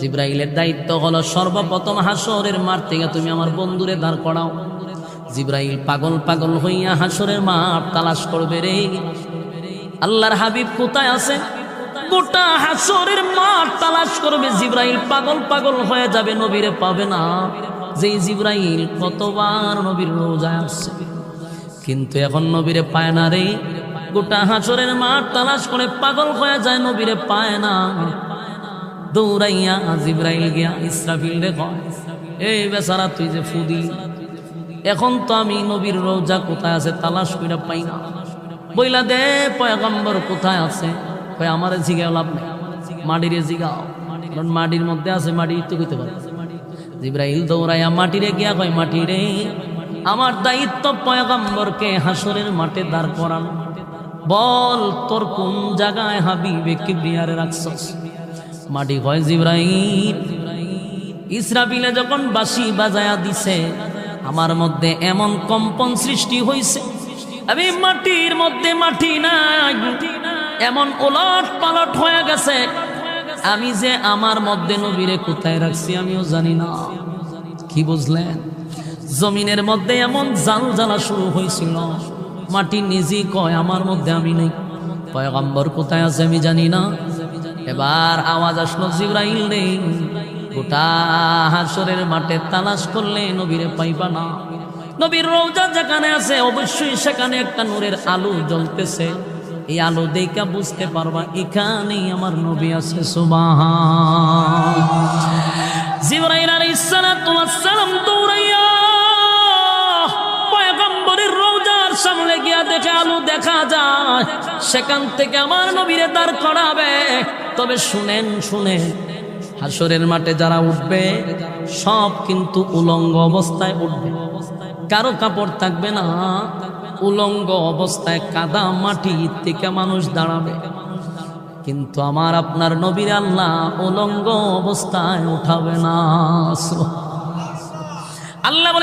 জিব্রাইলের দায়িত্ব হলো সর্বপ্রথম হাসরের মাঠ থেকে তুমি আমার বন্ধুরে দাঁড় করাও। জিব্রাইল পাগল পাগল হইয়া হাসরের মাঠ তালাশ করবে রে, আল্লাহর হাবিব কোথায় আছে। গোটা হাসরের মাঠ তালাশ করবে, জিব্রাইল পাগল পাগল হয়ে যাবে, নবীরে পাবে না। যেই জিব্রাইল কতবার নবীর রোজায় আসছে, কিন্তু এখন নবীরে পায় না রে। গোটা হাসরের মাঠ তালাশ করে পাগল হয়ে যায়, নবীরে পায় না। দৌড়াইয়া জিব্রাইল গিয়া ইসরাফিল রে কয়, এই বেচারা তুই যে ফুদি, এখন তো আমি নবীর রোজা কোথায় আছে তালাশ কইরা পাই না, বইলা দে পয়গম্বর কোথায় আছে। কয় আমারে জিগাও লাভ নেই, মাটিরে জিগাও, কারণ মাটির মধ্যে আছে, মাটি তো কইতে পারে। জিব্রাইল দৌড়াইয়া মাটিরে গিয়া কয়, মাটিরে আমার দায়িত্ব পয়গম্বরকে হাসরের মাঠে দাঁড় করানো, বল তোর কোন জায়গায় হাবিবে কিবরিয়ারে রাখছস। মাটি কয়, জিব্রাইল ইসরাফিলে যখন বাঁশি বাজায়া দিছে, আমার মধ্যে এমন কম্পন সৃষ্টি হইছে, আমি মাটির মধ্যে মাটি নাই, এমন ওলট পালট হয়ে গেছে, আমি যে আমার মধ্যে নবীরে কোথায় রাখছি আমিও জানি না। কি বুঝলেন? জমিনের মধ্যে এমন জাল জ্বালা শুরু হয়েছিল, মাটি নিজেই কয় আমার মধ্যে আমি নেই, পয়গম্বর কোথায় আছে আমি জানি না। এবার আওয়াজ আসলো, জিব্রাইল নেই, গোটা হাসরের মাঠে তালাশ করলে নবীরে পাইবা না। নবীর রওজা যেখানে আছে অবশ্যই সেখানে একটা নূরের আলো জ্বলতেছে, এই আলো দেখা বুঝতে পারবা এখানেই আমার নবী আছে। সুবহান। জিবরাইল আলাইহিস সালাতু ওয়াস সালাম দৌড়াইয়া পয়গম্বরের রওজার সামনে গিয়া দেখে আলো দেখা যায়, সেখান থেকে আমার নবীরে দাঁড় করাবে। তবে শুনেন, হাসরের মাঠে যারা উঠবে সব কিন্তু উলঙ্গ অবস্থায় উঠবে, কারো কাপড় থাকবে না, উলঙ্গ অবস্থায় কাদা মাটি থেকে মানুষ দাঁড়াবে। কিন্তু আমার আপনার নবীর আল্লাহ উলঙ্গ অবস্থায় উঠাবে না। আল্লাহ বলে